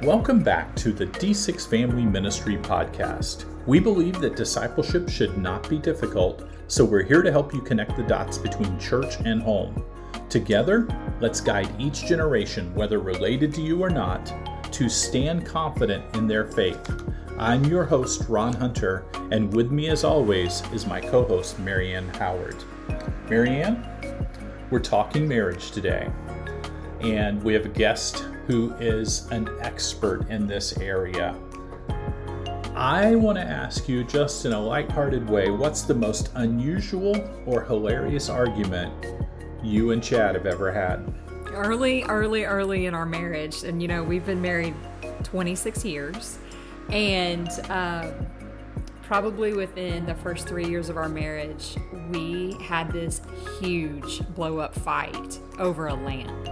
Welcome back to the D6 Family Ministry Podcast. We believe that discipleship should not be difficult, so we're here to help you connect the dots between church and home. Together, let's guide each generation, whether related to you or not, to stand confident in their faith. I'm your host, Ron Hunter, and with me as always is my co-host, Marianne Howard. Marianne, we're talking marriage today, and we have a guest who is an expert in this area. I want to ask you, just in a lighthearted way, what's the most unusual or hilarious argument you and Chad have ever had? Early in our marriage, and we've been married 26 years, and probably within the first 3 years of our marriage, we had this huge blow-up fight over a lamp.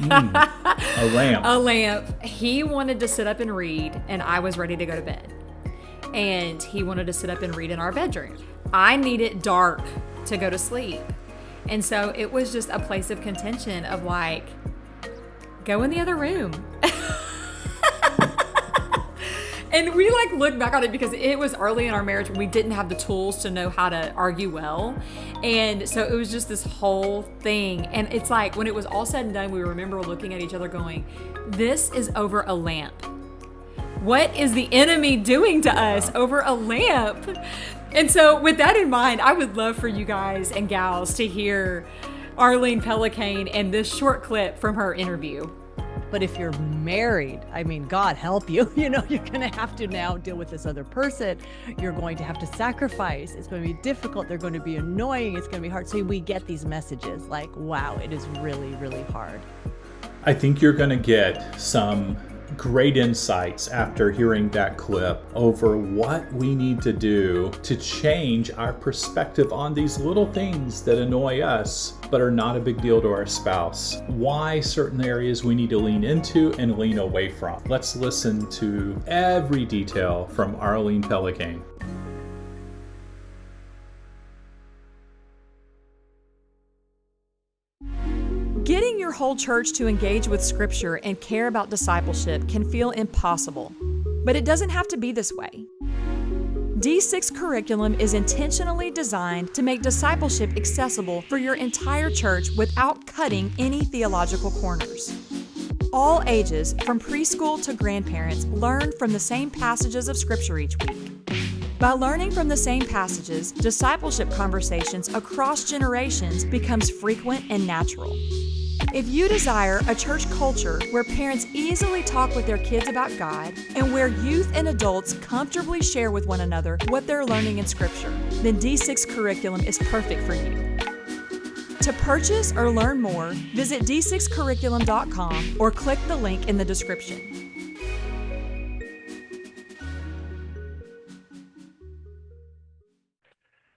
A lamp. A lamp. He wanted to sit up and read, and I was ready to go to bed. And he wanted to sit up and read in our bedroom. I needed dark to go to sleep. And so it was just a place of contention of like, go in the other room. And we look back on it because it was early in our marriage when we didn't have the tools to know how to argue well. And so it was just this whole thing. And it's like when it was all said and done, we remember looking at each other going, this is over a lamp. What is the enemy doing to us over a lamp? And so with that in mind, I would love for you guys and gals to hear Arlene Pellicane and this short clip from her interview. But if you're married, God help you. You're going to have to now deal with this other person. You're going to have to sacrifice. It's going to be difficult. They're going to be annoying. It's going to be hard. So we get these messages like, wow, it is really, really hard. I think you're going to get some great insights after hearing that clip over what we need to do to change our perspective on these little things that annoy us but are not a big deal to our spouse. Why certain areas we need to lean into and lean away from. Let's listen to every detail from Arlene Pellicane. Getting your whole church to engage with Scripture and care about discipleship can feel impossible, but it doesn't have to be this way. D6 curriculum is intentionally designed to make discipleship accessible for your entire church without cutting any theological corners. All ages, from preschool to grandparents, learn from the same passages of Scripture each week. By learning from the same passages, discipleship conversations across generations becomes frequent and natural. If you desire a church culture where parents easily talk with their kids about God and where youth and adults comfortably share with one another what they're learning in Scripture, then D6 curriculum is perfect for you. To purchase or learn more, visit d6curriculum.com or click the link in the description.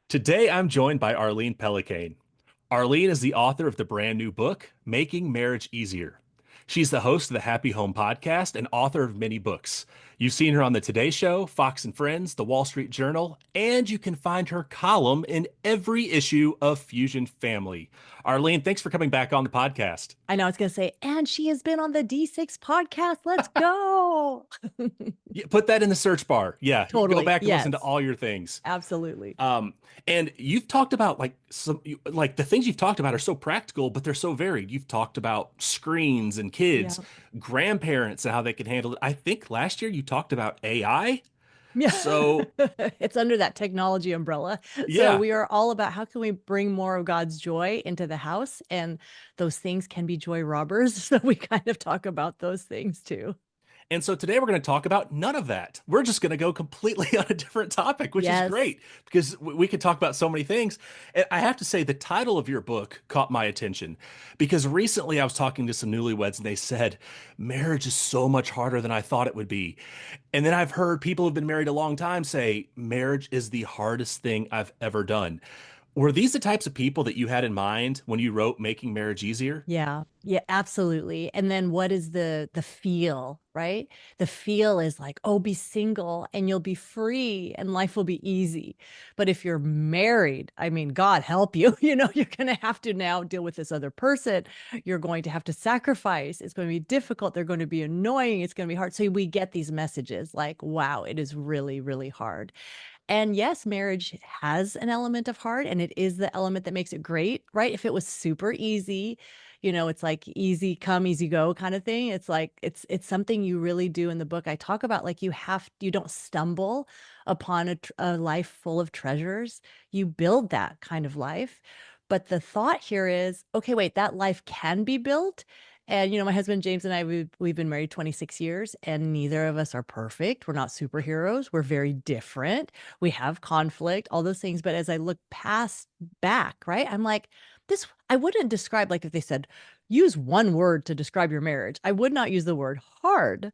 Today, I'm joined by Arlene Pellicane. Arlene is the author of the brand new book, Making Marriage Easier. She's the host of the Happy Home podcast and author of many books. You've seen her on the Today Show, Fox and Friends, the Wall Street Journal, and you can find her column in every issue of Fusion Family. Arlene, thanks for coming back on the podcast. I know I was going to say, and she has been on the D6 podcast. Let's go. Yeah, put that in the search bar. Yeah, Totally. Go back and Yes. listen to all your things. Absolutely. And you've talked about the things you've talked about are so practical, but they're so varied. You've talked about screens and kids, grandparents, and how they can handle it. I think last year you talked about AI. Yeah. So it's under that technology umbrella. Yeah. So we are all about how can we bring more of God's joy into the house, and those things can be joy robbers. So we kind of talk about those things too. And so today we're going to talk about none of that. We're just going to go completely on a different topic, which is great because we could talk about so many things. And I have to say the title of your book caught my attention because recently I was talking to some newlyweds and they said, marriage is so much harder than I thought it would be. And then I've heard people who've been married a long time say, marriage is the hardest thing I've ever done. Were these the types of people that you had in mind when you wrote Making Marriage Easier? Yeah, yeah, absolutely. And then what is the feel, right? The feel is like, oh, be single and you'll be free and life will be easy. But if you're married, I mean, God help you, you're going to have to now deal with this other person. You're going to have to sacrifice. It's going to be difficult. They're going to be annoying. It's going to be hard. So we get these messages like, wow, it is really, really hard. And yes, marriage has an element of hard, and it is the element that makes it great, right? If it was super easy, it's like easy come, easy go kind of thing. It's like it's something you really do in the book. I talk about like you don't stumble upon a life full of treasures. You build that kind of life. But the thought here is, okay, wait, that life can be built. And my husband James and I, we've been married 26 years, and neither of us are perfect. We're not superheroes. We're very different. We have conflict, all those things. But as I look past back, right, I'm like, this, I wouldn't describe, like if they said, use one word to describe your marriage, I would not use the word hard.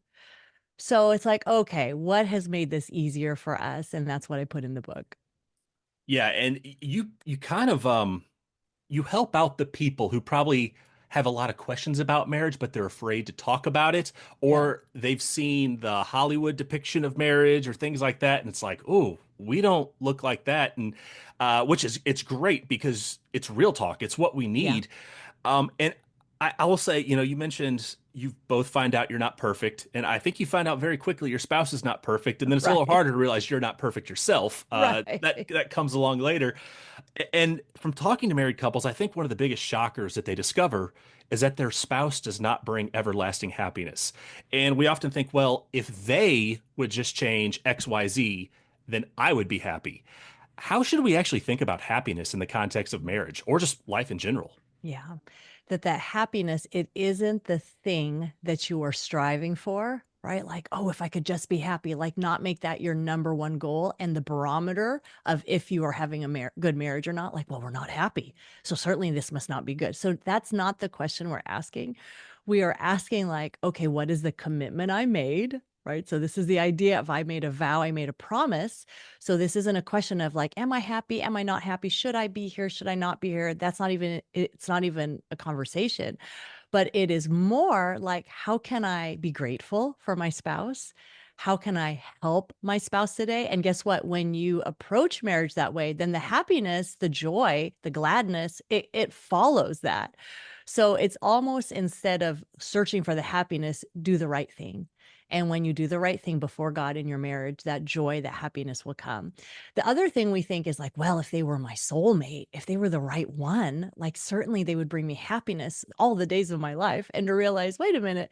So it's like, okay, what has made this easier for us? And that's what I put in the book. Yeah, and you kind of you help out the people who probably have a lot of questions about marriage, but they're afraid to talk about it, Yeah. or they've seen the Hollywood depiction of marriage or things like that, and it's like, oh, we don't look like that, and which is it's great because it's real talk. It's what we Yeah. need. And I will say, you mentioned you both find out you're not perfect, and I think you find out very quickly your spouse is not perfect, and then it's a little Right. harder to realize you're not perfect yourself. That Right. that comes along later. And from talking to married couples, I think one of the biggest shockers that they discover is that their spouse does not bring everlasting happiness. And we often think, well, if they would just change XYZ, then I would be happy. How should we actually think about happiness in the context of marriage or just life in general? Yeah. That happiness, it isn't the thing that you are striving for, right? Like, oh, if I could just be happy, like not make that your number one goal and the barometer of if you are having a good marriage or not. Like, well, we're not happy. So certainly this must not be good. So that's not the question we're asking. We are asking like, okay, what is the commitment I made? Right. So this is the idea of I made a vow, I made a promise. So this isn't a question of like, am I happy? Am I not happy? Should I be here? Should I not be here? It's not even a conversation, but it is more like, how can I be grateful for my spouse? How can I help my spouse today? And guess what? When you approach marriage that way, then the happiness, the joy, the gladness, it follows that. So it's almost, instead of searching for the happiness, do the right thing. And when you do the right thing before God in your marriage, that joy, that happiness will come. The other thing we think is like, well, if they were my soulmate, if they were the right one, like certainly they would bring me happiness all the days of my life. And to realize, wait a minute,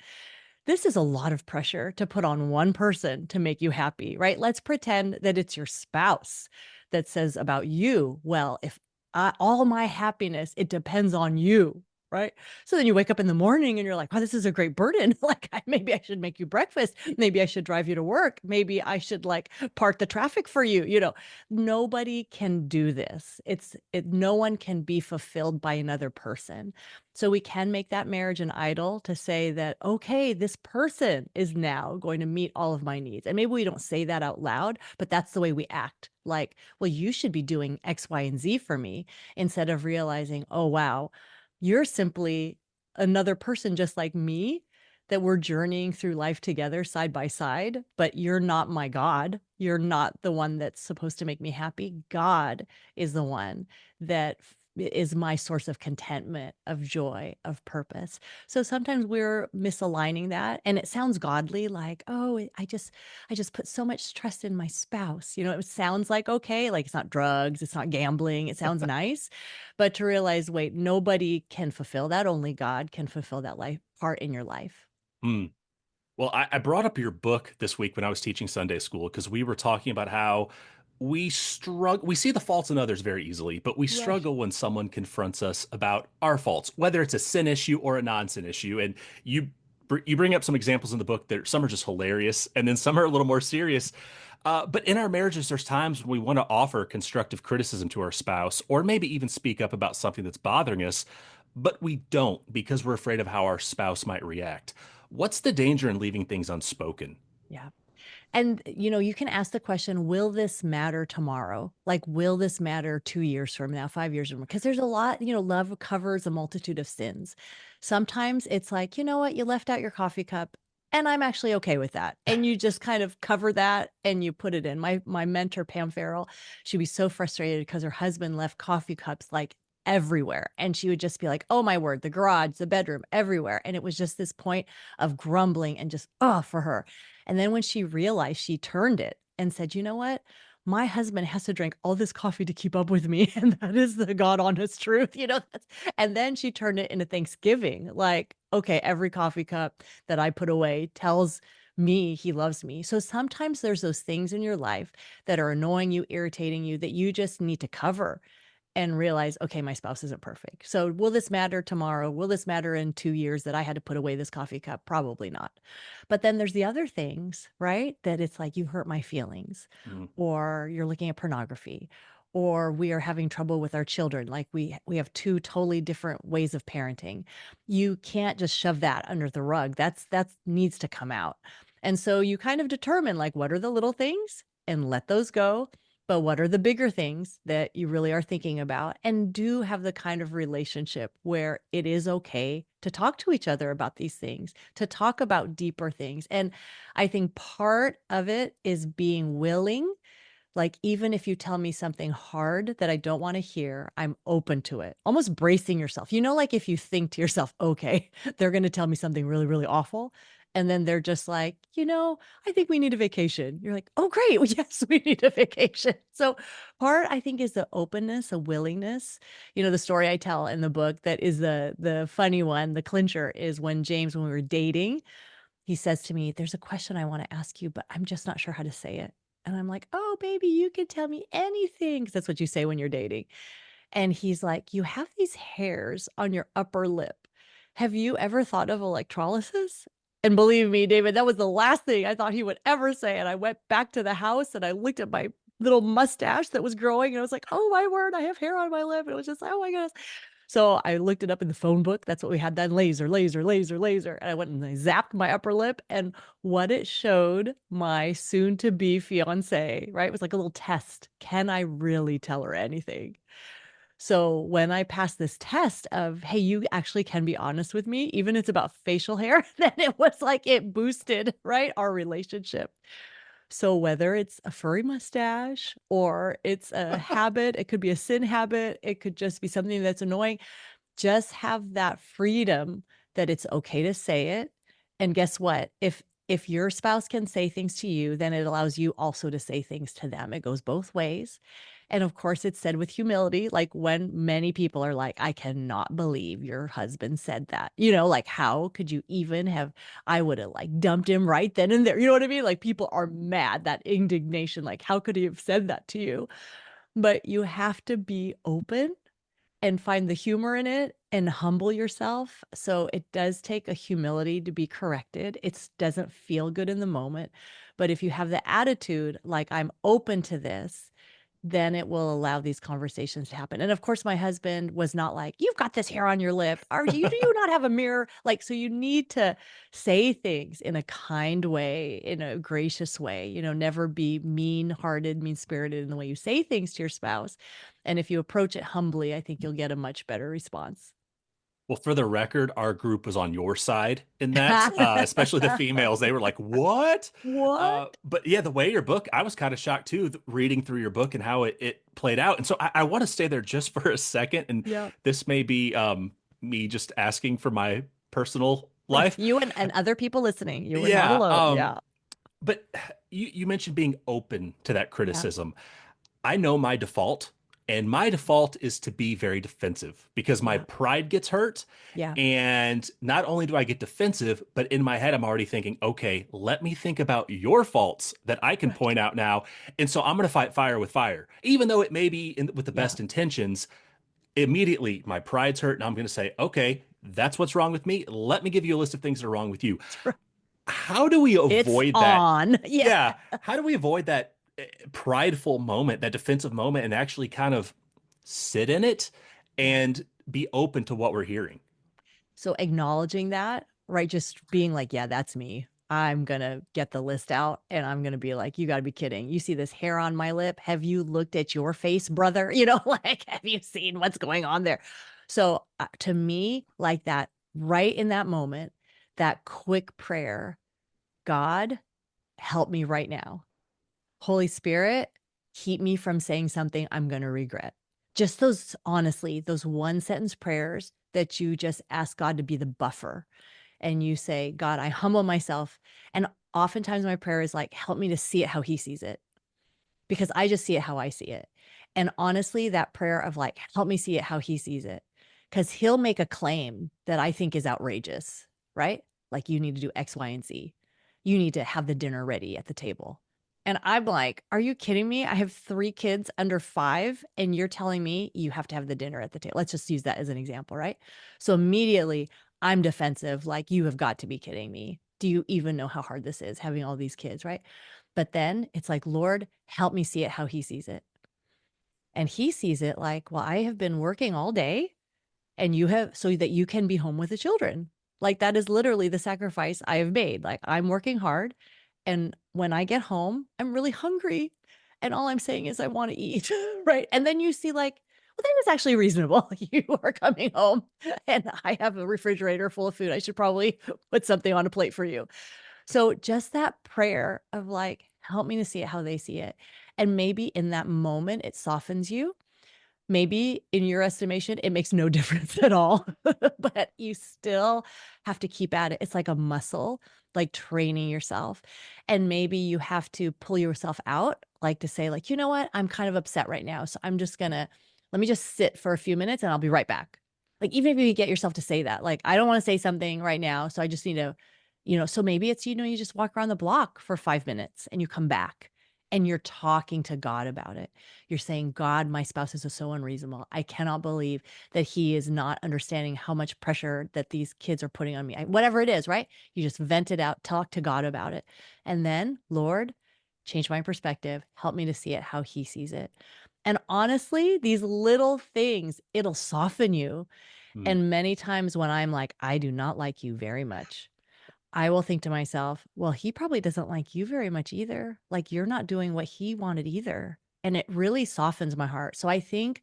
this is a lot of pressure to put on one person to make you happy, right? Let's pretend that it's your spouse that says about you, well, if all my happiness, it depends on you, right? So then you wake up in the morning and you're like, wow, this is a great burden. Like, maybe I should make you breakfast. Maybe I should drive you to work. Maybe I should like park the traffic for you. Nobody can do this. No one can be fulfilled by another person. So we can make that marriage an idol to say that, okay, this person is now going to meet all of my needs. And maybe we don't say that out loud, but that's the way we act. Like, well, you should be doing X, Y, and Z for me, instead of realizing, oh, wow, you're simply another person just like me, that we're journeying through life together side by side, but you're not my God. You're not the one that's supposed to make me happy. God is the one that is my source of contentment, of joy, of purpose. So sometimes we're misaligning that, and it sounds godly, like, oh, I just put so much trust in my spouse. It sounds like, okay, like it's not drugs, it's not gambling, it sounds nice. But to realize, wait, nobody can fulfill that, only God can fulfill that life part in your life. Hmm. Well, I brought up your book this week when I was teaching Sunday school because we were talking about how we struggle. We see the faults in others very easily, but we Right. struggle when someone confronts us about our faults, whether it's a sin issue or a non-sin issue. And you bring up some examples in the book that some are just hilarious, and then some are a little more serious. But in our marriages, there's times when we want to offer constructive criticism to our spouse, or maybe even speak up about something that's bothering us, but we don't because we're afraid of how our spouse might react. What's the danger in leaving things unspoken? Yeah. And, you can ask the question, will this matter tomorrow? Like, will this matter 2 years from now, 5 years from now? Because there's a lot, love covers a multitude of sins. Sometimes it's like, you know what, you left out your coffee cup and I'm actually okay with that. And you just kind of cover that and you put it in. My mentor, Pam Farrell, she'd be so frustrated because her husband left coffee cups like everywhere. And she would just be like, oh my word, the garage, the bedroom, everywhere. And it was just this point of grumbling and just, oh, for her. And then when she realized, she turned it and said, you know what? My husband has to drink all this coffee to keep up with me. And that is the God honest truth, and then she turned it into Thanksgiving. Like, okay, every coffee cup that I put away tells me he loves me. So sometimes there's those things in your life that are annoying you, irritating you, that you just need to cover and realize, okay, my spouse isn't perfect. So will this matter tomorrow? Will this matter in 2 years that I had to put away this coffee cup? Probably not. But then there's the other things, right? That it's like, you hurt my feelings, Mm. or you're looking at pornography, or we are having trouble with our children. Like we have two totally different ways of parenting. You can't just shove that under the rug. That needs to come out. And so you kind of determine, like, what are the little things, and let those go, but what are the bigger things that you really are thinking about, and do have the kind of relationship where it is okay to talk to each other about these things, to talk about deeper things. And I think part of it is being willing. Like, even if you tell me something hard that I don't want to hear, I'm open to it. Almost bracing yourself. Like, if you think to yourself, okay, they're going to tell me something really, really awful. And then they're just like, I think we need a vacation. You're like, oh, great. Well, yes, we need a vacation. So part, I think, is the openness, a willingness. The story I tell in the book that is the funny one, the clincher, is when James, when we were dating, he says to me, there's a question I want to ask you, but I'm just not sure how to say it. And I'm like, oh, baby, you can tell me anything. Because that's what you say when you're dating. And he's like, you have these hairs on your upper lip. Have you ever thought of electrolysis? And believe me, David, that was the last thing I thought he would ever say. And I went back to the house and I looked at my little mustache that was growing. And I was like, oh, my word, I have hair on my lip. And it was just, oh, my goodness. So I looked it up in the phone book. That's what we had then: laser, laser, laser, laser. And I went and I zapped my upper lip. And what it showed my soon to be fiance, right? It was like a little test. Can I really tell her anything? So when I passed this test of, hey, you actually can be honest with me, even if it's about facial hair, then it was like it boosted, right, our relationship. So whether it's a furry mustache or it's a habit, it could be a sin habit, it could just be something that's annoying, just have that freedom that it's okay to say it. And guess what? If your spouse can say things to you, then it allows you also to say things to them. It goes both ways. And of course, it's said with humility, like when many people are like, I cannot believe your husband said that. Like, how could you even have, I would have like dumped him right then and there. You know what I mean? Like, people are mad, that indignation, like, how could he have said that to you? But you have to be open and find the humor in it and humble yourself. So it does take a humility to be corrected. It doesn't feel good in the moment. But if you have the attitude, like, I'm open to this, then it will allow these conversations to happen. And of course, my husband was not like, you've got this hair on your lip. Do you not have a mirror? Like, so you need to say things in a kind way, in a gracious way, never be mean-hearted, mean-spirited in the way you say things to your spouse. And if you approach it humbly, I think you'll get a much better response. Well, for the record, our group was on your side in that, especially the females. They were like, "What?" What? But yeah, the way your book, I was kind of shocked too, reading through your book and how it played out. And so I want to stay there just for a second. And Yeah. this may be me just asking for my personal life. You and other people listening, you were not Yeah. alone. Yeah. But you mentioned being open to that Yeah. criticism. I know my default, and my default is to be very defensive because my Yeah. pride gets hurt. Yeah. And not only do I get defensive, but in my head, I'm already thinking, okay, let me think about your faults that I can Right. point out now. And so I'm going to fight fire with fire, even though it may be with the Yeah. best intentions. Immediately, my pride's hurt, and I'm going to say, okay, that's what's wrong with me. Let me give you a list of things that are wrong with you. How do we It's avoid that? on. Yeah. Yeah. How do we avoid that prideful moment, that defensive moment, and actually kind of sit in it Yeah. and be open to what we're hearing? So acknowledging that, right? Just being like, yeah, that's me. I'm going to get the list out and I'm going to be like, you got to be kidding. You see this hair on my lip? Have you looked at your face, brother? Like, have you seen what's going on there? So to me, like that, right in that moment, that quick prayer, God, help me right now. Holy Spirit, keep me from saying something I'm going to regret. Just honestly, those one sentence prayers that you just ask God to be the buffer. And you say, God, I humble myself. And oftentimes my prayer is like, help me to see it how he sees it, because I just see it how I see it. And honestly, that prayer of like, help me see it how he sees it, because he'll make a claim that I think is outrageous, right? Like, you need to do X, Y, and Z. You need to have the dinner ready at the table. And I'm like, are you kidding me? I have 3 kids under 5, and you're telling me you have to have the dinner at the table. Let's just use that as an example, right? So immediately I'm defensive, like, you have got to be kidding me. Do you even know how hard this is, having all these kids, right? But then it's like, Lord, help me see it how he sees it. And he sees it like, well, I have been working all day and you have, so that you can be home with the children. Like, that is literally the sacrifice I have made. Like, I'm working hard. And when I get home, I'm really hungry. And all I'm saying is I want to eat. Right. And then you see, like, well, that is actually reasonable. You are coming home and I have a refrigerator full of food. I should probably put something on a plate for you. So just that prayer of like, help me to see it how they see it. And maybe in that moment, it softens you. Maybe in your estimation, it makes no difference at all, but you still have to keep at it. It's like a muscle, like training yourself. And maybe you have to pull yourself out, like to say, like, you know what, I'm kind of upset right now. So I'm just gonna, let me just sit for a few minutes and I'll be right back. Like, even if you get yourself to say that, like, I don't want to say something right now. So I just need to, so maybe it's, you just walk around the block for 5 minutes and you come back and you're talking to God about it. You're saying, God, my spouse is so unreasonable. I cannot believe that he is not understanding how much pressure that these kids are putting on me. Whatever it is, right? You just vent it out, talk to God about it. And then, Lord, change my perspective. Help me to see it how he sees it. And honestly, these little things, it'll soften you. And many times when I'm like, I do not like you very much, I will think to myself, well, he probably doesn't like you very much either. Like, you're not doing what he wanted either. And it really softens my heart. So I think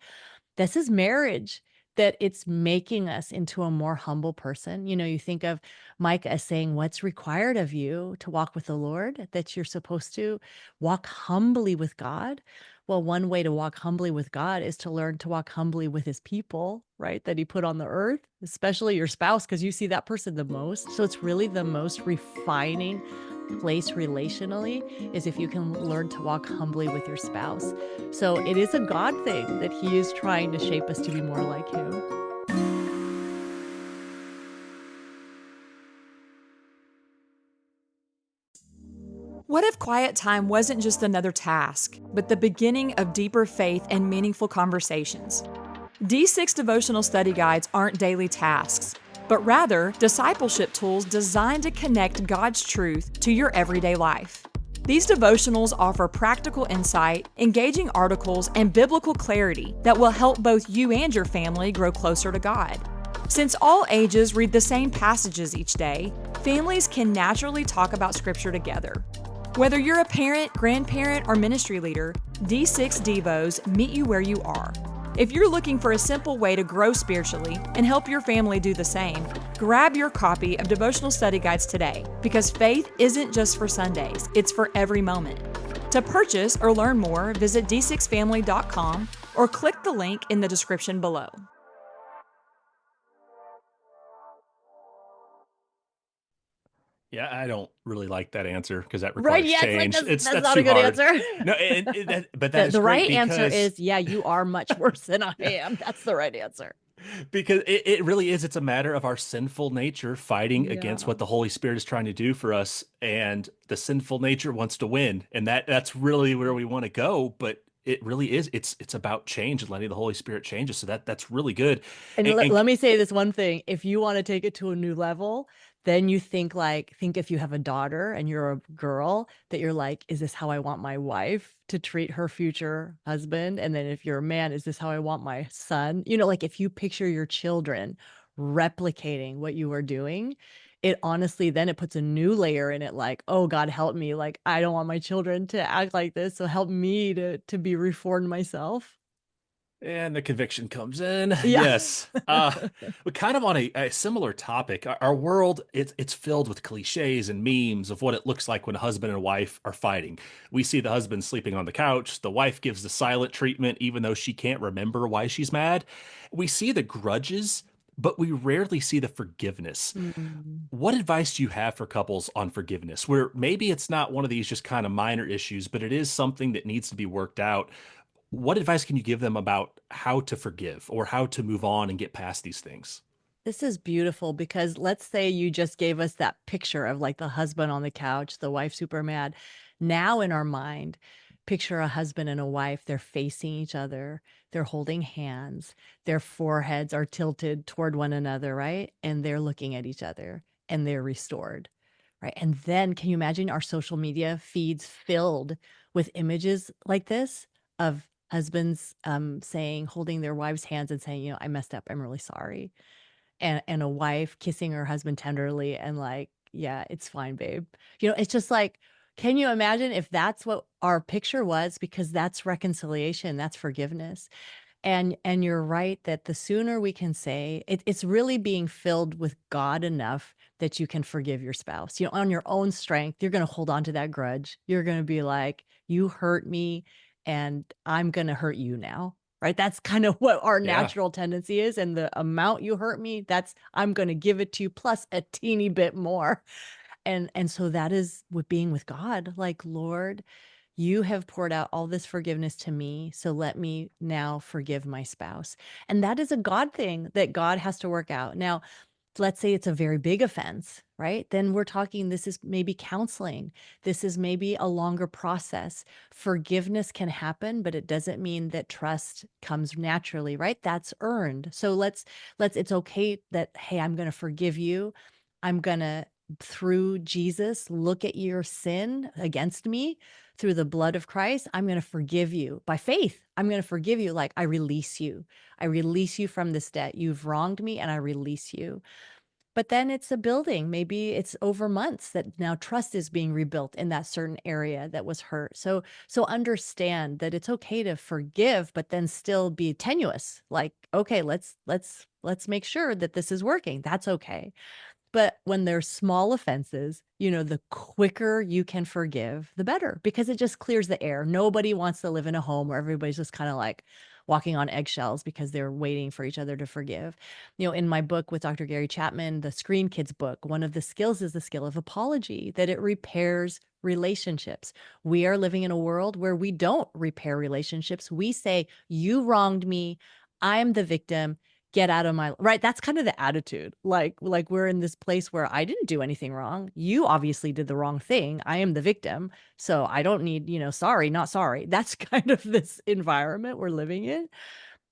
this is marriage, that it's making us into a more humble person. You think of Micah as saying, what's required of you to walk with the Lord, that you're supposed to walk humbly with God. Well, one way to walk humbly with God is to learn to walk humbly with his people, right? That he put on the earth, especially your spouse, because you see that person the most. So it's really the most refining place relationally, is if you can learn to walk humbly with your spouse. So it is a God thing that he is trying to shape us to be more like him. What if quiet time wasn't just another task, but the beginning of deeper faith and meaningful conversations? D6 devotional study guides aren't daily tasks, but rather discipleship tools designed to connect God's truth to your everyday life. These devotionals offer practical insight, engaging articles, and biblical clarity that will help both you and your family grow closer to God. Since all ages read the same passages each day, families can naturally talk about Scripture together. Whether you're a parent, grandparent, or ministry leader, D6 Devos meet you where you are. If you're looking for a simple way to grow spiritually and help your family do the same, grab your copy of Devotional Study Guides today, because faith isn't just for Sundays, it's for every moment. To purchase or learn more, visit d6family.com or click the link in the description below. Yeah, I don't really like that answer because that Right? requires Yeah, it's like change. that's not too a good hard. answer. No, but that is The great right answer because is, yeah, you are much worse than I am. That's the right answer. because it really is. It's a matter of our sinful nature fighting against Yeah. what the Holy Spirit is trying to do for us, and the sinful nature wants to win, and that's really where we want to go. But it really is. It's about change and letting the Holy Spirit change us. So that's really good. And And, let me say this one thing. If you want to take it to a new level, then you think if you have a daughter and you're a girl, that you're like, is this how I want my wife to treat her future husband? And then if you're a man, is this how I want my son? Like, if you picture your children replicating what you are doing, it honestly, then it puts a new layer in it, like, oh God, help me. Like, I don't want my children to act like this. So help me to be reformed myself. And the conviction comes in. Yeah. Yes. But kind of on a similar topic, our world, it's filled with cliches and memes of what it looks like when a husband and wife are fighting. We see the husband sleeping on the couch. The wife gives the silent treatment, even though she can't remember why she's mad. We see the grudges, but we rarely see the forgiveness. Mm. What advice do you have for couples on forgiveness, where maybe it's not one of these just kind of minor issues, but it is something that needs to be worked out? What advice can you give them about how to forgive or how to move on and get past these things? This is beautiful because let's say you just gave us that picture of like the husband on the couch, the wife super mad. Now in our mind, picture a husband and a wife, they're facing each other, they're holding hands, their foreheads are tilted toward one another, right? And they're looking at each other and they're restored, right? And then can you imagine our social media feeds filled with images like this of husbands saying, holding their wives' hands and saying, I messed up, I'm really sorry, and a wife kissing her husband tenderly and like, yeah, it's fine, babe. It's just like, can you imagine if that's what our picture was? Because that's reconciliation, that's forgiveness. And you're right that the sooner we can say it's really being filled with God enough that you can forgive your spouse. On your own strength, you're going to hold on to that grudge. You're going to be like, you hurt me and I'm going to hurt you now. Right? That's kind of what our Yeah. natural tendency is. And the amount you hurt me, that's I'm going to give it to you plus a teeny bit more. And so that is with being with God, like, Lord, you have poured out all this forgiveness to me, so let me now forgive my spouse. And that is a God thing that God has to work out. Now, let's say it's a very big offense, right? Then we're talking, this is maybe counseling. This is maybe a longer process. Forgiveness can happen, but it doesn't mean that trust comes naturally, right? That's earned. So it's okay that, hey, I'm going to forgive you. I'm going to, through Jesus, look at your sin against me through the blood of Christ. I'm going to forgive you by faith. I'm going to forgive you. Like, I release you. I release you from this debt. You've wronged me and I release you. But then it's a building. Maybe it's over months that now trust is being rebuilt in that certain area that was hurt. So understand that it's okay to forgive, but then still be tenuous. Like, okay, let's make sure that this is working. That's okay. But when there's small offenses, the quicker you can forgive, the better, because it just clears the air. Nobody wants to live in a home where everybody's just kind of like walking on eggshells because they're waiting for each other to forgive. In my book with Dr. Gary Chapman, the Screen Kids book, one of the skills is the skill of apology, that it repairs relationships. We are living in a world where we don't repair relationships. We say, you wronged me. I'm the victim. Get out of my right. That's kind of the attitude. Like we're in this place where I didn't do anything wrong. You obviously did the wrong thing. I am the victim. So I don't need, sorry, not sorry. That's kind of this environment we're living in.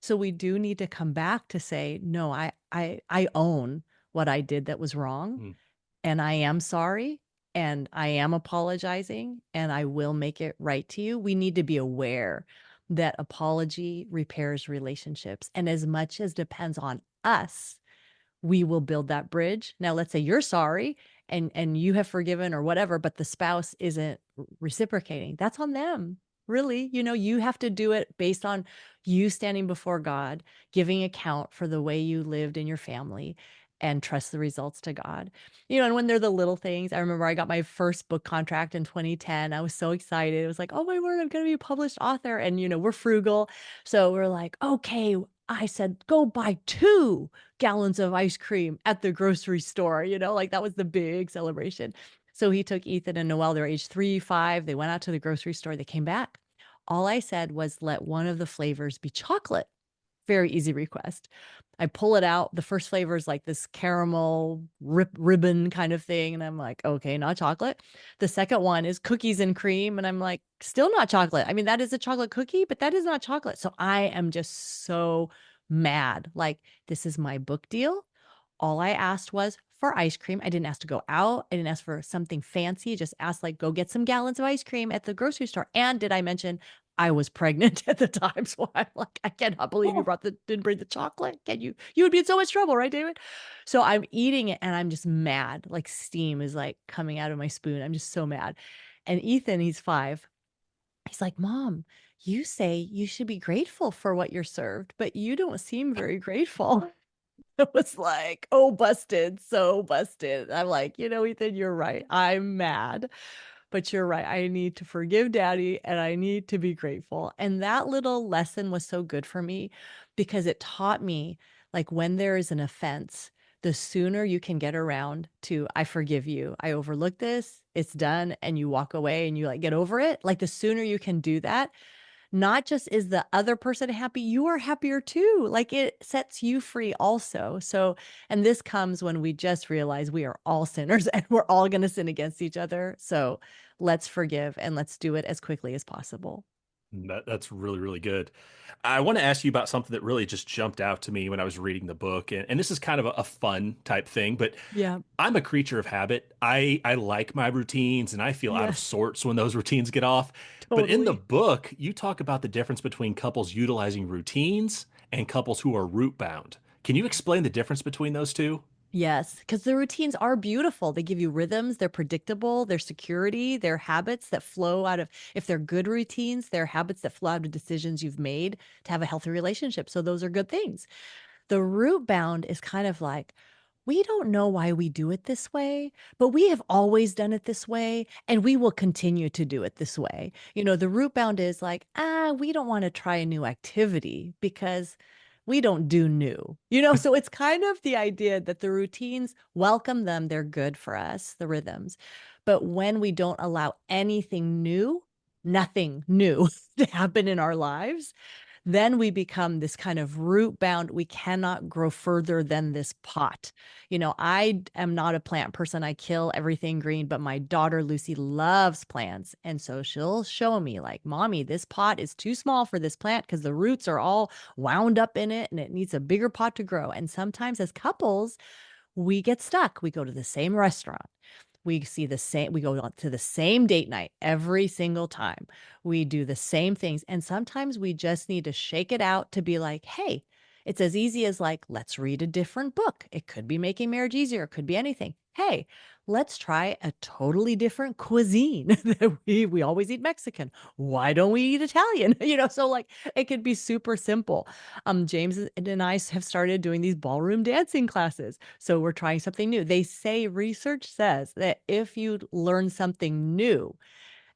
So we do need to come back to say, no, I own what I did that was wrong. Mm. And I am sorry. And I am apologizing. And I will make it right to you. We need to be aware that apology repairs relationships. And as much as depends on us, we will build that bridge. Now, let's say you're sorry and you have forgiven or whatever, but the spouse isn't reciprocating. That's on them. Really, you have to do it based on you standing before God, giving account for the way you lived in your family, and trust the results to God. And when they're the little things, I remember I got my first book contract in 2010. I was so excited. It was like, oh my word, I'm going to be a published author. And, we're frugal. So we're like, okay, I said, go buy 2 gallons of ice cream at the grocery store. Like that was the big celebration. So he took Ethan and Noelle, they're age 3, 5. They went out to the grocery store. They came back. All I said was, let one of the flavors be chocolate. Very easy request. I pull it out. The first flavor is like this caramel ribbon kind of thing. And I'm like, okay, not chocolate. The second one is cookies and cream. And I'm like, still not chocolate. I mean, that is a chocolate cookie, but that is not chocolate. So I am just so mad. Like, this is my book deal. All I asked was for ice cream. I didn't ask to go out. I didn't ask for something fancy. Just asked, like, go get some gallons of ice cream at the grocery store. And did I mention I was pregnant at the time. So I'm like, I cannot believe you Oh, didn't bring the chocolate. You would be in so much trouble, right, David? So I'm eating it and I'm just mad. Like steam is like coming out of my spoon. I'm just so mad. And Ethan, he's 5. He's like, Mom, you say you should be grateful for what you're served, but you don't seem very grateful. It was like, oh, busted, so busted. I'm like, Ethan, you're right. I'm mad, but you're right. I need to forgive daddy and I need to be grateful. And that little lesson was so good for me because it taught me like when there is an offense, the sooner you can get around to, I forgive you. I overlooked this. It's done. And you walk away and you like get over it. Like the sooner you can do that, not just is the other person happy, you are happier too. Like it sets you free also. So, and this comes when we just realize we are all sinners and we're all going to sin against each other. So let's forgive and let's do it as quickly as possible. That's really, really good. I want to ask you about something that really just jumped out to me when I was reading the book. And this is kind of a fun type thing, but Yeah, I'm a creature of habit. I like my routines and I feel out of yes, sorts when those routines get off. But in the totally. book, you talk about the difference between couples utilizing routines and couples who are root bound. Can you explain the difference between those two? Yes, because the routines are beautiful. They give you rhythms, they're predictable, they're security, they're habits that flow out of, if they're good routines, they're habits that flow out of decisions you've made to have a healthy relationship. So those are good things. The root bound is kind of like, we don't know why we do it this way, but we have always done it this way, and we will continue to do it this way. The root bound is like, we don't want to try a new activity because we don't do new. So it's kind of the idea that the routines, welcome them, they're good for us, the rhythms. But when we don't allow anything new, nothing new to happen in our lives, then we become this kind of root bound. We cannot grow further than this pot. I am not a plant person. I kill everything green, but my daughter Lucy loves plants. And so she'll show me, like, Mommy, this pot is too small for this plant because the roots are all wound up in it and it needs a bigger pot to grow. And sometimes as couples, we get stuck. We go to the same restaurant. We go on to the same date night every single time. We do the same things. And sometimes we just need to shake it out to be like, hey, it's as easy as like, let's read a different book. It could be Making Marriage Easier. It could be anything. Hey, let's try a totally different cuisine. we always eat Mexican. Why don't we eat Italian? So like it could be super simple. James and I have started doing these ballroom dancing classes. So we're trying something new. Research says that if you learn something new,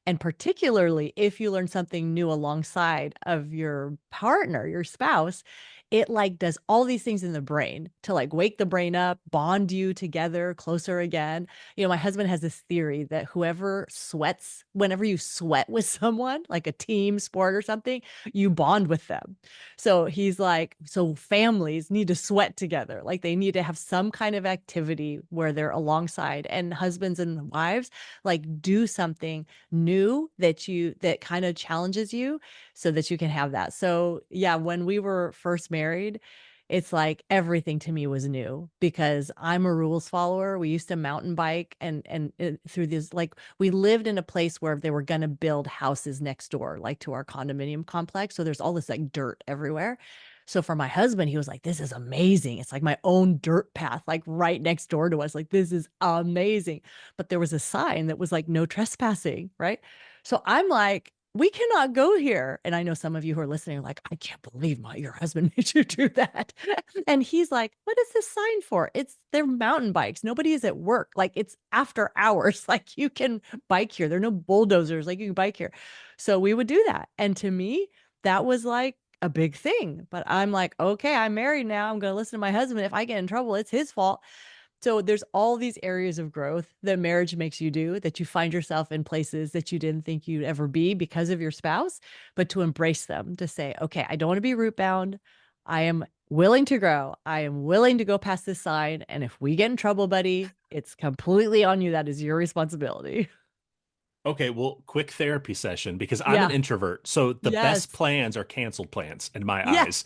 and particularly if you learn something new alongside of your partner, your spouse, it like does all these things in the brain to like wake the brain up, bond you together closer again. My husband has this theory that whenever you sweat with someone, like a team sport or something, you bond with them. So he's like, so families need to sweat together. Like they need to have some kind of activity where they're alongside, and husbands and wives like do something new that kind of challenges you so that you can have that. So yeah, when we were first married, it's like everything to me was new because I'm a rules follower. We used to mountain bike and through this, like we lived in a place where they were going to build houses next door, like to our condominium complex. So there's all this like dirt everywhere. So for my husband, he was like, this is amazing. It's like my own dirt path, like right next door to us. Like, this is amazing. But there was a sign that was like, no trespassing, right? So I'm like, we cannot go here. And I know some of you who are listening are like, I can't believe your husband made you do that. And he's like, what is this sign for? They're mountain bikes. Nobody is at work. Like it's after hours. Like you can bike here. There are no bulldozers. Like you can bike here. So we would do that. And to me, that was like a big thing. But I'm like, okay, I'm married now. I'm going to listen to my husband. If I get in trouble, it's his fault. So there's all these areas of growth that marriage makes you do, that you find yourself in places that you didn't think you'd ever be because of your spouse, but to embrace them, to say, okay, I don't want to be root bound. I am willing to grow. I am willing to go past this sign. And if we get in trouble, buddy, it's completely on you. That is your responsibility. Okay, well, quick therapy session because I'm an Yeah. introvert. So the best Yes. plans are canceled plans in my Yeah. eyes.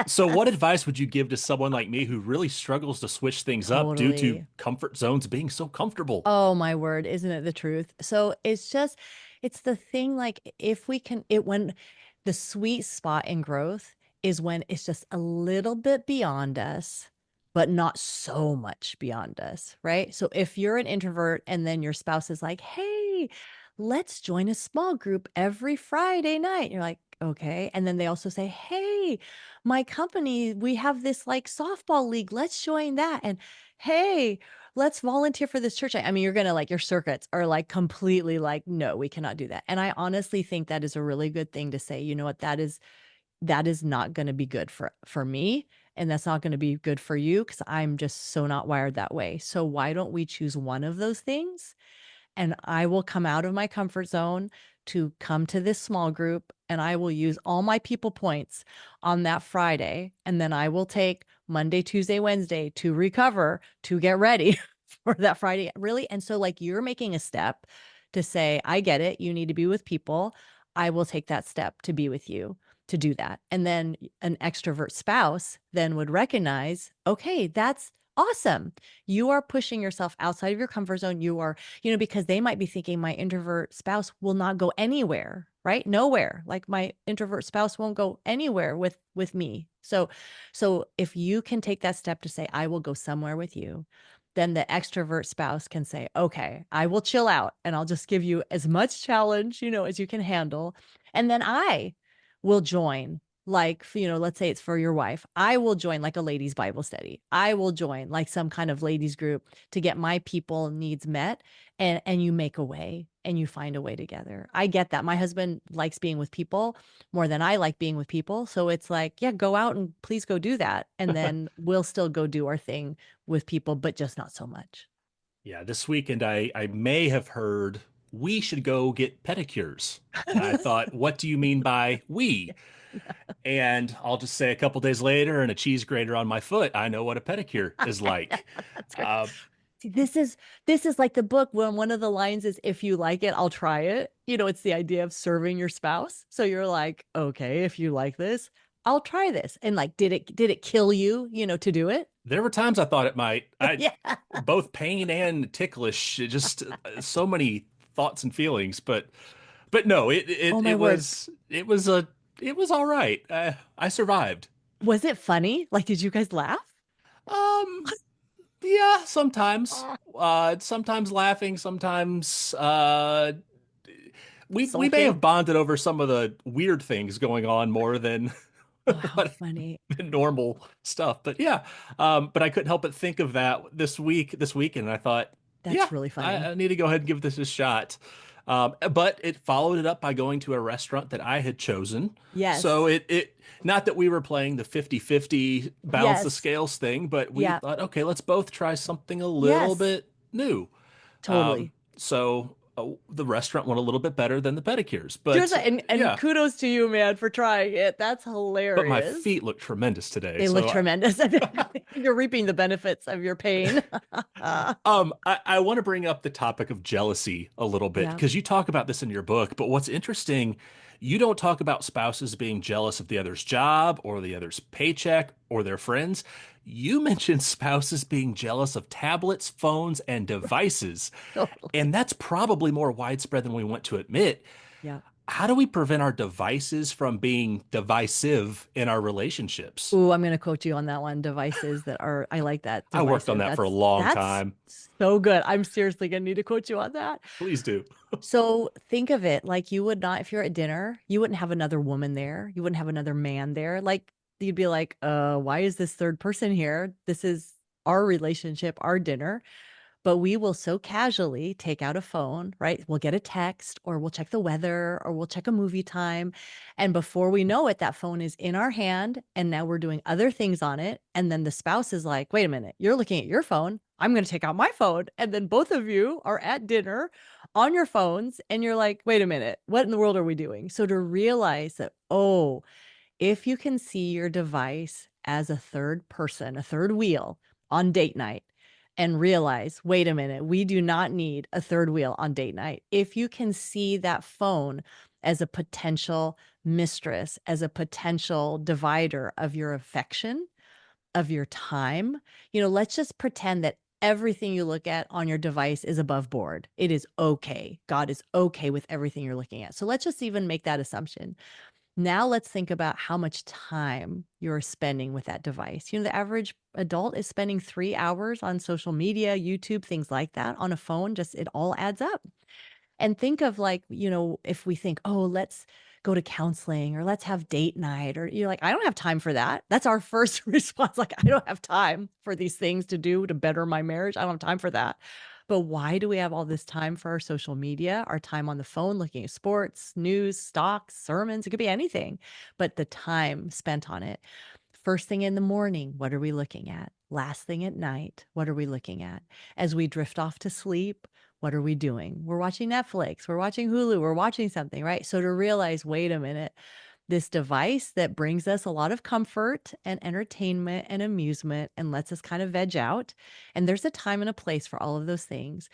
So what advice would you give to someone like me who really struggles to switch things up due to Totally. comfort zones being so comfortable? Oh my word, isn't it the truth? So it's just, it's the thing, like if we can, it when the sweet spot in growth is when it's just a little bit beyond us, but not so much beyond us, right? So if you're an introvert and then your spouse is like, hey, let's join a small group every Friday night. You're like, okay. And then they also say, hey, my company, we have this like softball league. Let's join that. And hey, let's volunteer for this church. I mean, you're going to like your circuits are like completely like, no, we cannot do that. And I honestly think that is a really good thing to say, you know what, that is not going to be good for me. And that's not going to be good for you because I'm just so not wired that way. So why don't we choose one of those things? And I will come out of my comfort zone to come to this small group and I will use all my people points on that Friday. And then I will take Monday, Tuesday, Wednesday to recover, to get ready for that Friday. Really. And so, like, you're making a step to say, I get it. You need to be with people. I will take that step to be with you to do that. And then an extrovert spouse then would recognize, okay, that's awesome. You are pushing yourself outside of your comfort zone. You are, because they might be thinking my introvert spouse will not go anywhere, right? Nowhere. Like my introvert spouse won't go anywhere with me. So if you can take that step to say, I will go somewhere with you, then the extrovert spouse can say, okay, I will chill out and I'll just give you as much challenge, as you can handle. And then I will join, like, let's say it's for your wife. I will join like a ladies' Bible study. I will join like some kind of ladies group to get my people needs met. And you make a way and you find a way together. I get that. My husband likes being with people more than I like being with people. So it's like, yeah, go out and please go do that. And then we'll still go do our thing with people, but just not so much. Yeah, this weekend I may have heard we should go get pedicures. And I thought, what do you mean by we? And I'll just say a couple days later and a cheese grater on my foot, I know what a pedicure is like. That's great. Uh, See, this is like the book when one of the lines is, if you like it, I'll try it. It's the idea of serving your spouse. So you're like, okay, if you like this, I'll try this. And like, did it kill you, to do it? there were times I thought it might. I Yeah. both pain and ticklish, just so many thoughts and feelings, but no, it Oh it my it word. was it was all right. I survived. Was it funny? Like, did you guys laugh? Um, yeah, sometimes. Oh, Sometimes laughing, sometimes we may sulking. have bonded over some of the weird things going on more than Oh, how what funny. than normal stuff. But yeah, but I couldn't help but think of that this weekend, and I thought, yeah, That's really funny. I need to go ahead and give this a shot. But it followed it up by going to a restaurant that I had chosen. So Yes. it not that we were playing the 50-50 balance the Yes. scales thing, but we Yeah. thought, okay, let's both try something a little Yes. bit new. Totally. So the restaurant went a little bit better than the pedicures, Cheers, but and yeah, kudos to you, man, for trying it. That's but my hilarious. feet look tremendous today. They look So tremendous. You're reaping the benefits of your pain. I want to bring up the topic of jealousy a little bit Yeah. because you talk about this in your book, but what's interesting, you don't talk about spouses being jealous of the other's job or the other's paycheck or their friends. You mentioned spouses being jealous of tablets, phones, and devices. Totally. And that's probably more widespread than we want to admit. Yeah. How do we prevent our devices from being divisive in our relationships? Ooh, I'm going to quote you on that one. Devices that are, I like that. I worked on Divisive. that for a That's long that's time. so good. I'm seriously going to need to quote you on that. Please do. So think of it like you would not, if you're at dinner, you wouldn't have another woman there. You wouldn't have another man there. Like you'd be like, why is this third person here? This is our relationship, our dinner. But we will so casually take out a phone, right? We'll get a text or we'll check the weather or we'll check a movie time. And before we know it, that phone is in our hand. And now we're doing other things on it. And then the spouse is like, wait a minute, you're looking at your phone. I'm going to take out my phone. And then both of you are at dinner on your phones. And you're like, wait a minute, what in the world are we doing? So to realize that, oh, if you can see your device as a third person, a third wheel on date night, and realize, wait a minute, we do not need a third wheel on date night. If you can see that phone as a potential mistress, as a potential divider of your affection, of your time, let's just pretend that everything you look at on your device is above board. It is okay. God is okay with everything you're looking at. So let's just even make that assumption. Now let's think about how much time you're spending with that device. The average adult is spending 3 hours on social media, YouTube, things like that on a phone. Just it all adds up. And think of like, if we think, oh, let's go to counseling or let's have date night, or you're like, I don't have time for that. That's our first response. Like, I don't have time for these things to do to better my marriage. I don't have time for that. But why do we have all this time for our social media, our time on the phone, looking at sports, news, stocks, sermons? It could be anything, but the time spent on it. First thing in the morning, what are we looking at? Last thing at night, what are we looking at? As we drift off to sleep, what are we doing? We're watching Netflix, we're watching Hulu, we're watching something, right? So to realize, wait a minute, this device that brings us a lot of comfort and entertainment and amusement and lets us kind of veg out. And there's a time and a place for all of those things.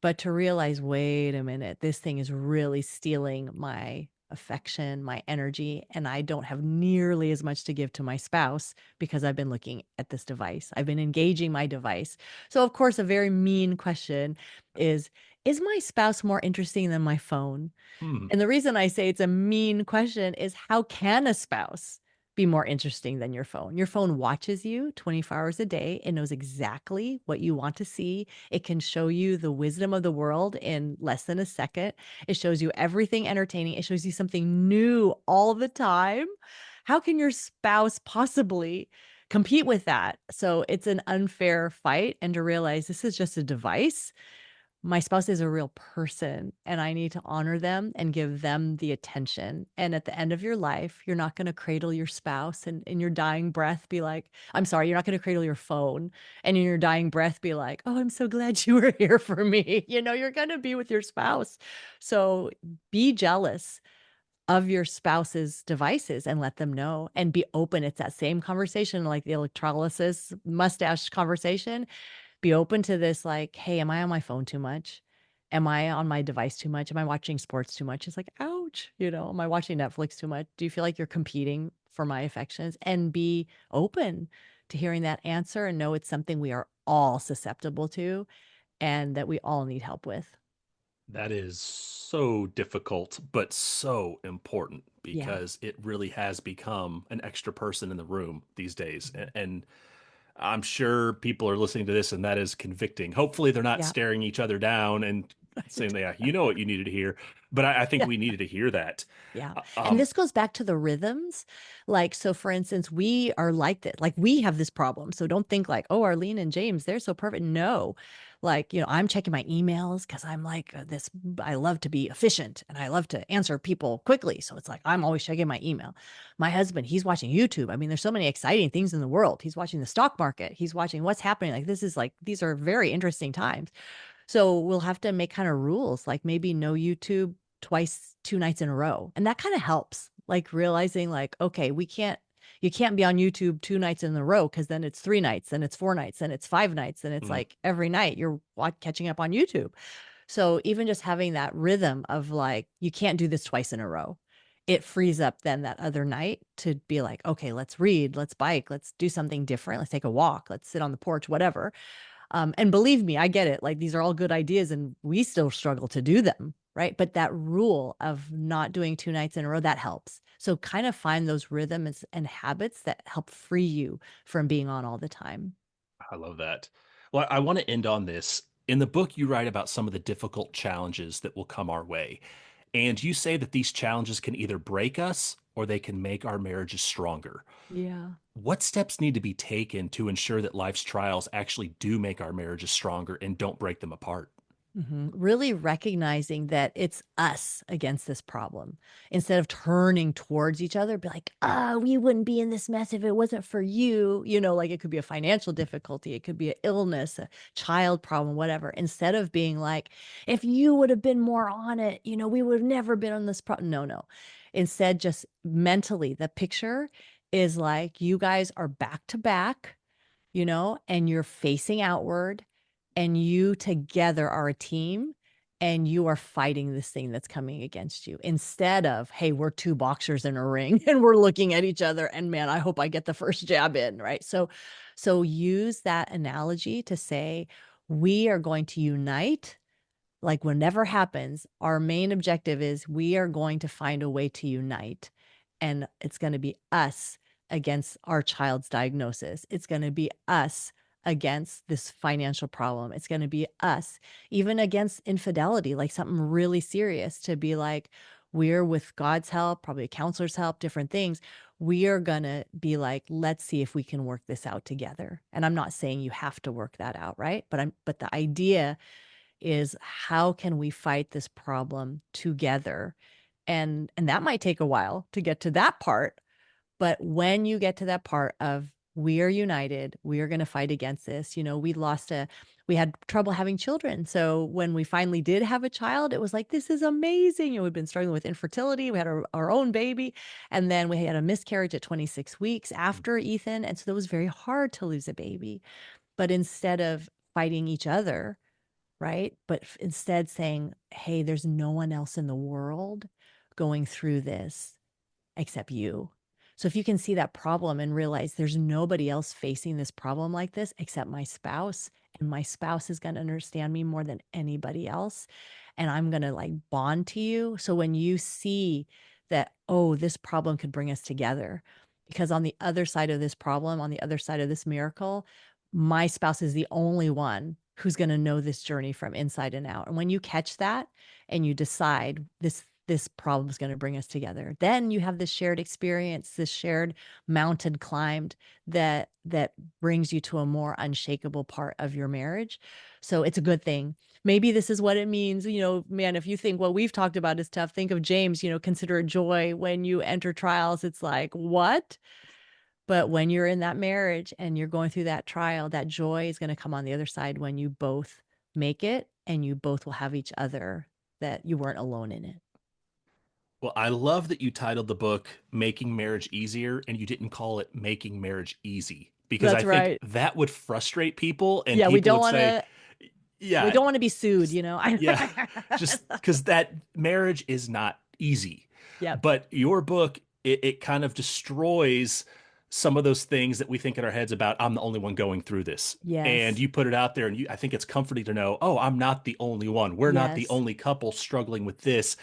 But to realize, wait a minute, this thing is really stealing my affection, my energy, and I don't have nearly as much to give to my spouse because I've been looking at this device. I've been engaging my device. So, of course, a very mean question is my spouse more interesting than my phone? Hmm. And the reason I say it's a mean question is, how can a spouse be more interesting than your phone? Your phone watches you 24 hours a day. It knows exactly what you want to see. It can show you the wisdom of the world in less than a second. It shows you everything entertaining. It shows you something new all the time. How can your spouse possibly compete with that? So it's an unfair fight. And to realize this is just a device. My spouse is a real person and I need to honor them and give them the attention. And at the end of your life, you're not going to cradle your spouse and in your dying breath be like, I'm sorry, you're not going to cradle your phone and in your dying breath be like, oh, I'm so glad you were here for me. You're going to be with your spouse. So be jealous of your spouse's devices and let them know and be open. It's that same conversation, like the electrolysis mustache conversation. Be open to this, like, hey, am I on my phone too much? Am I on my device too much? Am I watching sports too much? It's like, ouch, am I watching Netflix too much? Do you feel like you're competing for my affections? And be open to hearing that answer and know it's something we are all susceptible to and that we all need help with. That is so difficult, but so important Yeah. because it really has become an extra person in the room these days. And I'm sure people are listening to this and that is convicting. Hopefully, they're not Yeah. staring each other down and saying, yeah, you know what you needed to hear. But I think Yeah. we needed to hear that. Yeah. Uh, And Um, this goes back to the rhythms. Like, so for instance, we are like this, like we have this problem. So don't think like, oh, Arlene and James, they're so perfect. No, like, I'm checking my emails because I'm like this, I love to be efficient and I love to answer people quickly. So it's like, I'm always checking my email. My husband, he's watching YouTube. I mean, there's so many exciting things in the world. He's watching the stock market. He's watching what's happening. Like, this is like, these are very interesting times. So we'll have to make kind of rules, like maybe no YouTube twice, 2 nights in a row. And that kind of helps, like realizing like, okay, you can't be on YouTube 2 nights in a row because then it's 3 nights, then it's 4 nights, then it's 5 nights, and it's mm, like every night you're catching up on YouTube. So even just having that rhythm of like, you can't do this twice in a row. It frees up then that other night to be like, okay, let's read, let's bike, let's do something different, let's take a walk, let's sit on the porch, whatever. And believe me, I get it. Like, these are all good ideas and we still struggle to do them. Right. But that rule of not doing 2 nights in a row, that helps. So kind of find those rhythms and habits that help free you from being on all the time. I love that. Well, I want to end on this. In the book, you write about some of the difficult challenges that will come our way. And you say that these challenges can either break us or they can make our marriages stronger. Yeah. What steps need to be taken to ensure that life's trials actually do make our marriages stronger and don't break them apart? Really recognizing that it's us against this problem instead of turning towards each other, be like, we wouldn't be in this mess if it wasn't for you. Like it could be a financial difficulty, it could be an illness, a child problem, whatever. Instead of being like, if you would have been more on it, we would have never been on this problem. No, no. Instead, just mentally, the picture is like you guys are back to back, and you're facing outward and you together are a team and you are fighting this thing that's coming against you instead of, hey, we're two boxers in a ring and we're looking at each other and man, I hope I get the first jab in, right? So use that analogy to say, we are going to unite. Like whatever happens, our main objective is we are going to find a way to unite. And it's going to be us against our child's diagnosis. It's going to be us against this financial problem. It's going to be us, even against infidelity, like something really serious, to be like, we're with God's help, probably a counselor's help, different things. We are going to be like, let's see if we can work this out together. And I'm not saying you have to work that out, right? But the idea is, how can we fight this problem together? And that might take a while to get to that part. But when you get to that part of, we are united, we are going to fight against this. We had trouble having children. So when we finally did have a child, it was like, this is amazing. We've been struggling with infertility. We had our own baby. And then we had a miscarriage at 26 weeks after Ethan. And so it was very hard to lose a baby. But instead of fighting each other, right? But instead saying, hey, there's no one else in the world going through this except you. So if you can see that problem and realize there's nobody else facing this problem like this except my spouse, and my spouse is going to understand me more than anybody else, and I'm going to like bond to you. So when you see that, oh, this problem could bring us together, because on the other side of this problem, on the other side of this miracle, my spouse is the only one who's going to know this journey from inside and out. And when you catch that and you decide this problem is going to bring us together, then you have this shared experience, this shared mountain climbed that brings you to a more unshakable part of your marriage. So it's a good thing. Maybe this is what it means. Man, if you think what we've talked about is tough, think of James, consider it joy when you enter trials. It's like, what? But when you're in that marriage and you're going through that trial, that joy is going to come on the other side when you both make it, and you both will have each other, that you weren't alone in it. Well, I love that you titled the book Making Marriage Easier and you didn't call it Making Marriage Easy, because That's I think right. that would frustrate people and Yeah, we people don't would want say, to we yeah, don't want to be sued, yeah, just because that marriage is not easy. Yep. But your book, it kind of destroys some of those things that we think in our heads about, I'm the only one going through this. And Yes. you put it out there, and I think it's comforting to know, oh, I'm not the only one. We're not the Yes. only couple struggling with this.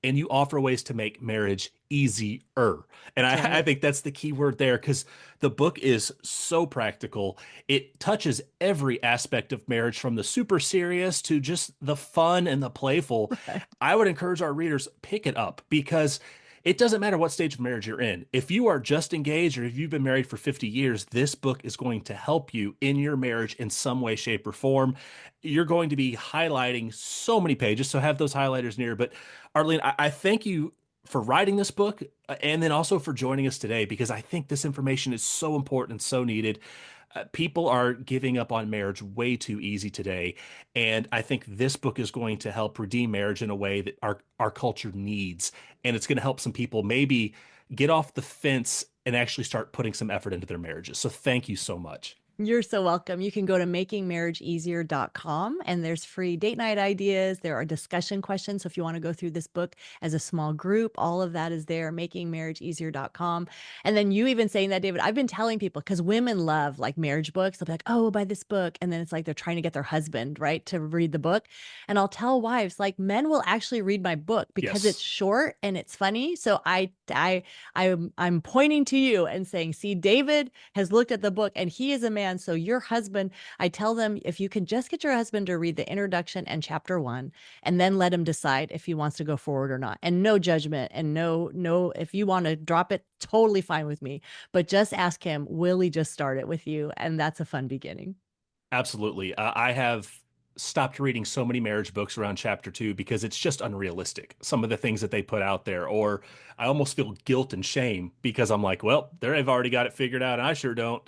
And you offer ways to make marriage easier. And That's I right. think that's the key word there, because the book is so practical. It touches every aspect of marriage, from the super serious to just the fun and the playful. Right. I would encourage our readers, pick it up, because it doesn't matter what stage of marriage you're in. If you are just engaged or if you've been married for 50 years, this book is going to help you in your marriage in some way, shape, or form. You're going to be highlighting so many pages, so have those highlighters near. But Arlene, I thank you for writing this book, and then also for joining us today, because I think this information is so important and so needed. People are giving up on marriage way too easy today. And I think this book is going to help redeem marriage in a way that our culture needs. And it's going to help some people maybe get off the fence and actually start putting some effort into their marriages. So thank you so much. You're so welcome. You can go to makingmarriageeasier.com, and there's free date night ideas. There are discussion questions. So if you want to go through this book as a small group, all of that is there, makingmarriageeasier.com. And then you even saying that, David, I've been telling people, because women love like marriage books. They'll be like, oh, buy this book. And then it's like they're trying to get their husband, right, to read the book. And I'll tell wives, like, men will actually read my book because it's Yes. short and it's funny. So I'm pointing to you and saying, see, David has looked at the book and he is a man. So your husband, I tell them, if you can just get your husband to read the introduction and chapter 1, and then let him decide if he wants to go forward or not. And no judgment, and no, if you want to drop it, totally fine with me. But just ask him, will he just start it with you? And that's a fun beginning. Absolutely. I have stopped reading so many marriage books around chapter 2 because it's just unrealistic. Some of the things that they put out there, or I almost feel guilt and shame because I'm like, well, they've already got it figured out and I sure don't.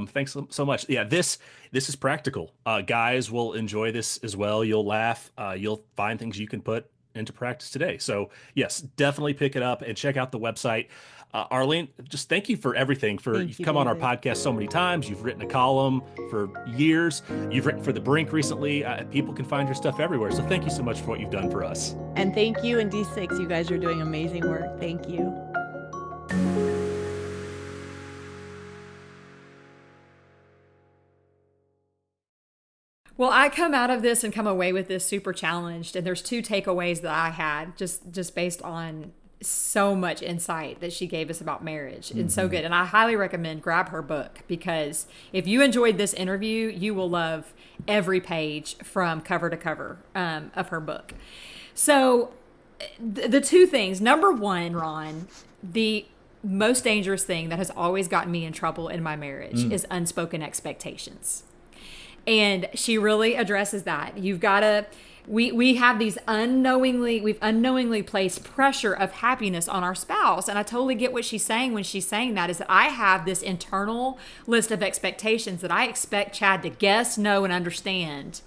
Thanks so much. Yeah, this is practical. Guys will enjoy this as well. You'll laugh. You'll find things you can put into practice today. So yes, definitely pick it up and check out the website. Arlene, just thank you for everything. Thank You've you, come on our David. podcast so many times. You've written a column for years. You've written for The Brink recently. People can find your stuff everywhere. So thank you so much for what you've done for us. And thank you, and D6. You guys are doing amazing work. Thank you. Well, I come out of this and come away with this super challenged. And there's 2 takeaways that I had just based on so much insight that she gave us about marriage. And so good. And I highly recommend grab her book, because if you enjoyed this interview, you will love every page from cover to cover of her book. So the 2 things, number 1, Ron, the most dangerous thing that has always gotten me in trouble in my marriage is unspoken expectations. And she really addresses that. You've got to, we have these we've unknowingly placed pressure of happiness on our spouse. And I totally get what she's saying when she's saying that, is that I have this internal list of expectations that I expect Chad to guess, know, and understand.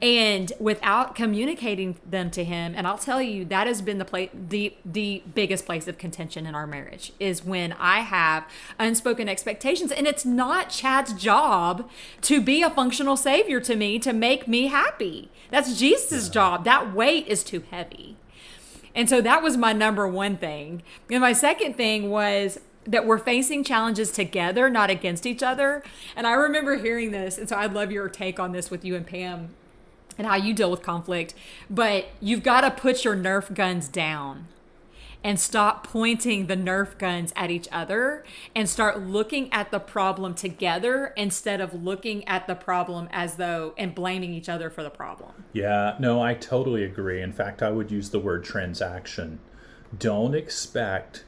And without communicating them to him, and I'll tell you, that has been the biggest place of contention in our marriage, is when I have unspoken expectations. And it's not Chad's job to be a functional savior to me, to make me happy. That's Jesus' job. That weight is too heavy. And so that was my number 1 thing. And my second thing was that we're facing challenges together, not against each other. And I remember hearing this, and so I'd love your take on this with you and Pam, and how you deal with conflict. But you've got to put your Nerf guns down and stop pointing the Nerf guns at each other, and start looking at the problem together instead of looking at the problem and blaming each other for the problem. Yeah, no, I totally agree. In fact, I would use the word transaction. Don't expect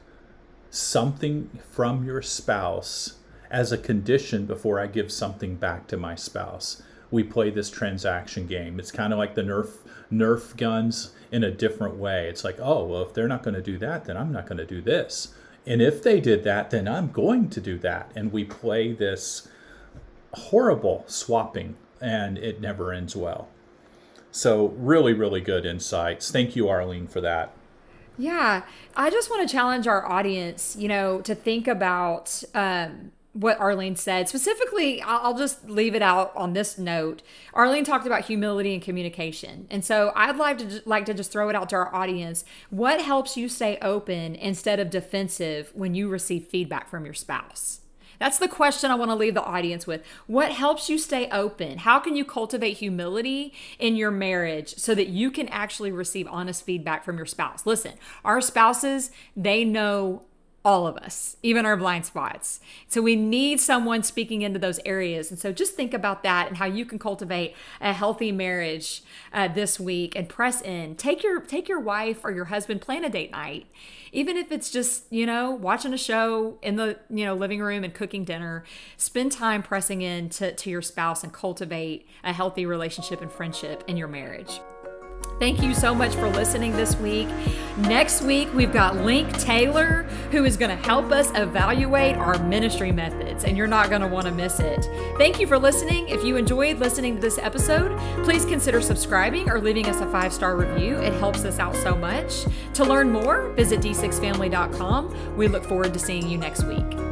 something from your spouse as a condition before I give something back to my spouse. We play this transaction game. It's kind of like the Nerf guns in a different way. It's like, oh, well, if they're not going to do that, then I'm not going to do this. And if they did that, then I'm going to do that. And we play this horrible swapping, and it never ends well. So really, really good insights. Thank you, Arlene, for that. Yeah, I just want to challenge our audience, to think about what Arlene said. Specifically, I'll just leave it out on this note. Arlene talked about humility and communication. And so I'd like to just throw it out to our audience. What helps you stay open instead of defensive when you receive feedback from your spouse? That's the question I want to leave the audience with. What helps you stay open? How can you cultivate humility in your marriage so that you can actually receive honest feedback from your spouse? Listen, our spouses, they know all of us, even our blind spots. So we need someone speaking into those areas. And so just think about that and how you can cultivate a healthy marriage this week, and press in. Take your wife or your husband, plan a date night. Even if it's just, watching a show in the, living room and cooking dinner. Spend time pressing in to your spouse and cultivate a healthy relationship and friendship in your marriage. Thank you so much for listening this week. Next week, we've got Link Taylor, who is going to help us evaluate our ministry methods, and you're not going to want to miss it. Thank you for listening. If you enjoyed listening to this episode, please consider subscribing or leaving us a 5-star review. It helps us out so much. To learn more, visit d6family.com. We look forward to seeing you next week.